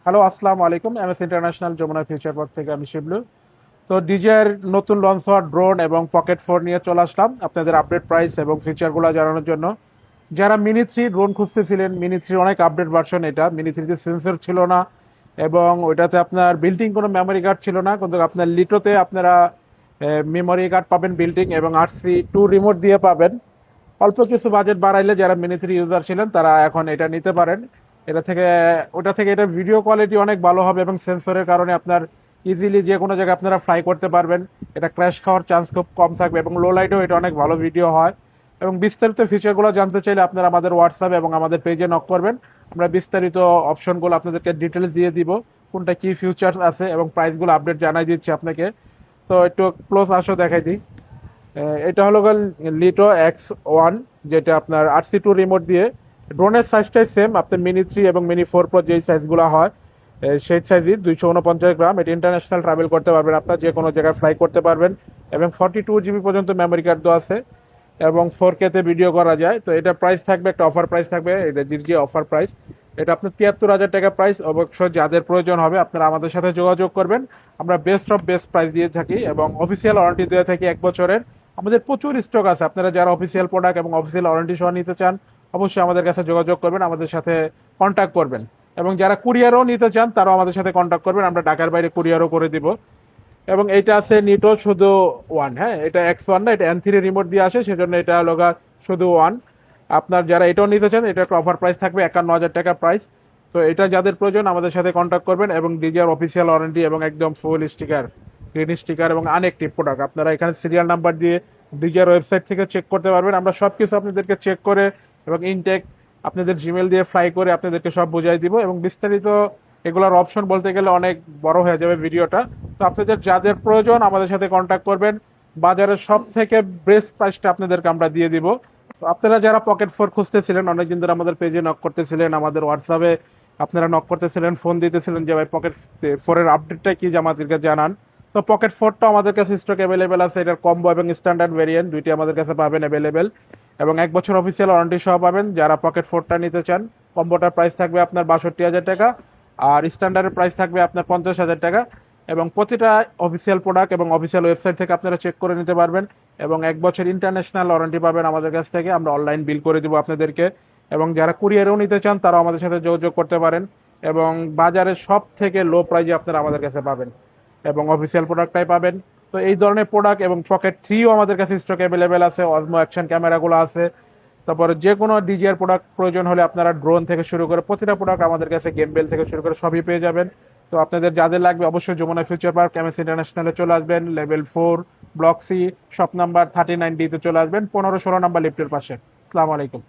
Hello, আসসালামু আলাইকুম। MS international Jamuna future park থেকে আমি শিবলু। তো ডিজের নতুন লঞ্চ হওয়া ড্রোন এবং পকেট ফোর নিয়ে চলে আসলাম আপনাদের আপডেট প্রাইস এবং ফিচারগুলো জানানোর জন্য। যারা মিনি থ্রি ড্রোন খুঁজতেছিলেন, মিনি থ্রি অনেক আপডেট ভার্সন। এটা মিনি থ্রিতে সেন্সর ছিল না এবং ওইটাতে আপনার বিল্টিং কোনো মেমোরি কার্ড ছিল না, কিন্তু আপনার লিটোতে আপনারা মেমোরি কার্ড পাবেন বিল্টিং এবং RC2 রিমোট দিয়ে পাবেন। অল্প কিছু বাজেট বাড়াইলে যারা মিনি থ্রি ইউজার ছিলেন তারা এখন এটা নিতে পারেন। এটা থেকে ওটা থেকে এটা ভিডিও কোয়ালিটি অনেক ভালো হবে এবং সেন্সরের কারণে আপনার ইজিলি যে কোনো জায়গায় আপনারা ফ্লাই করতে পারবেন। এটা ক্র্যাশ খাওয়ার চান্স খুব কম থাকবে এবং লো লাইটেও এটা অনেক ভালো ভিডিও হয়। এবং বিস্তারিত ফিচারগুলো জানতে চাইলে আপনারা আমাদের হোয়াটসঅ্যাপ এবং আমাদের পেজে নক করবেন। আমরা বিস্তারিত অপশনগুলো আপনাদেরকে ডিটেলস দিয়ে দিব, কোনটা কি ফিউচার্স আছে এবং প্রাইসগুলো আপডেট জানাই দিচ্ছি আপনাকে। তো একটু ক্লোজ আসো দেখাই দিই। এটা হলো লিটো X1, যেটা আপনার RC2 রিমোট দিয়ে। ড্রোনের সাইজটাই সেম, আপনার মিনি থ্রি এবং মিনি ফোর প্রো যেই সাইজগুলো হয় সেই সাইজই 249 গ্রাম। এটা ইন্টারন্যাশনাল ট্রাভেল করতে পারবেন, আপনার যে কোনো জায়গায় ফ্লাই করতে পারবেন এবং 42 GB পর্যন্ত মেমোরি কার্ড দেওয়া আছে এবং 4K-তে ভিডিও করা যায়। তো এটা প্রাইস থাকবে, একটা অফার প্রাইস থাকবে, এটা দিচ্ছি অফার প্রাইস। এটা আপনার 73,000 টাকা প্রাইস। অবশ্য যাদের প্রয়োজন হবে আপনারা আমাদের সাথে যোগাযোগ করবেন। আমরা বেস্ট অফ বেস্ট প্রাইস দিয়ে থাকি এবং অফিসিয়াল ওয়ারেন্টি দিয়ে থাকি 1 বছরের। আমাদের প্রচুর স্টক আছে, আপনারা যারা অফিসিয়াল প্রোডাক্ট এবং অফিসিয়াল ওয়ারেন্টি সহ নিতে চান অবশ্যই আমাদের কাছে যোগাযোগ করবেন, আমাদের সাথে কন্ট্যাক্ট করবেন। এবং যারা কুরিয়ারও নিতে চান তারাও আমাদের সাথে কন্ট্যাক্ট করবেন, আমরা ঢাকার বাইরে কুরিয়ারও করে দিব। এবং এইটা আছে নিটো শুধু ওয়ান, হ্যাঁ, এটা X1 না, এটা N3 রিমোট দিয়ে আসে, সেজন্য এটা লগা শুধু ওয়ান। আপনার যারা এটাও নিতে চান এটা একটা অফার প্রাইস থাকবে 51,000 টাকা প্রাইস। তো এটা যাদের প্রয়োজন আমাদের সাথে কন্ট্যাক্ট করবেন এবং ডিজিআর অফিসিয়াল ওয়ারেন্টি এবং একদম ফুল স্টিকার, গ্রিন স্টিকার এবং আনএক্টিভ প্রোডাক্ট আপনারা এখানে সিরিয়াল নাম্বার দিয়ে ডিজিআর ওয়েবসাইট থেকে চেক করতে পারবেন। আমরা সব কিছু আপনাদেরকে চেক করে এবং ইনটেক আপনাদের জিমেল দিয়ে ফ্লাই করে আপনাদেরকে সব বুঝাই দিব এবং বিস্তারিত এগুলোর অপশন বলতে গেলে অনেক বড় হয়ে যাবে ভিডিওটা। তো আপনাদের যাদের প্রয়োজন আমাদের সাথে কন্ট্যাক্ট করবেন, বাজারের সব থেকে বেস্ট প্রাইসটা আপনাদেরকে আমরা দিয়ে দিব। তো আপনারা যারা পকেট ফোর খুঁজতেছিলেন, অনেকদিন ধরে আমাদের পেজে নক করতেছিলেন, আমাদের হোয়াটসঅ্যাপে আপনারা নক করতেছিলেন, ফোন দিতেছিলেন যে ভাই পকেট ফোরের আপডেটটা কি যে আমাদেরকে জানান। তো পকেট ফোরটা আমাদের কাছে স্টক অ্যাভেলেবেল আছে, এটার কম্বো এবং স্ট্যান্ডার্ড ভেরিয়েন্ট দুইটি আমাদের কাছে পাবেন অ্যাভেলেবেল এবং 1 বছর অফিসিয়াল ওয়ারেন্টি সহ পাবেন। যারা পকেট ফোরটা নিতে চান কম্বোটার প্রাইস থাকবে আপনার 62,000 টাকা আর স্ট্যান্ডার্ডের প্রাইস থাকবে আপনার 50,000 টাকা। এবং প্রতিটা অফিসিয়াল প্রোডাক্ট এবং অফিসিয়াল ওয়েবসাইট থেকে আপনারা চেক করে নিতে পারবেন এবং 1 বছর ইন্টারন্যাশনাল ওয়ারেন্টি পাবেন আমাদের কাছ থেকে, আমরা অনলাইন বিল করে দিব আপনাদেরকে। এবং যারা কুরিয়ারেও নিতে চান তারাও আমাদের সাথে যোগাযোগ করতে পারেন এবং বাজারে সব থেকে লো প্রাইজে আপনারা আমাদের কাছে পাবেন এবং অফিসিয়াল প্রোডাক্টটাই পাবেন। তো এই ধরনের প্রোডাক্ট এবং পকেট থ্রিও আমাদের কাছে স্টক অ্যাভেলেবেল আছে, অজমো অ্যাকশন ক্যামেরাগুলো আছে। তারপরে যে কোনো ডিজিআর প্রোডাক্ট প্রয়োজন হলে আপনারা ড্রোন থেকে শুরু করে প্রতিটা প্রোডাক্ট আমাদের কাছে, গেম বেল থেকে শুরু করে সবই পেয়ে যাবেন। তো আপনাদের যাদের লাগবে অবশ্যই যমুনা ফিউচার পার্ক এমএস ইন্টারন্যাশনালে চলে আসবেন, level 4 block C shop number 39D তে চলে আসবেন, 15-16 নাম্বার লিফটের পাশে। আসসালামু আলাইকুম।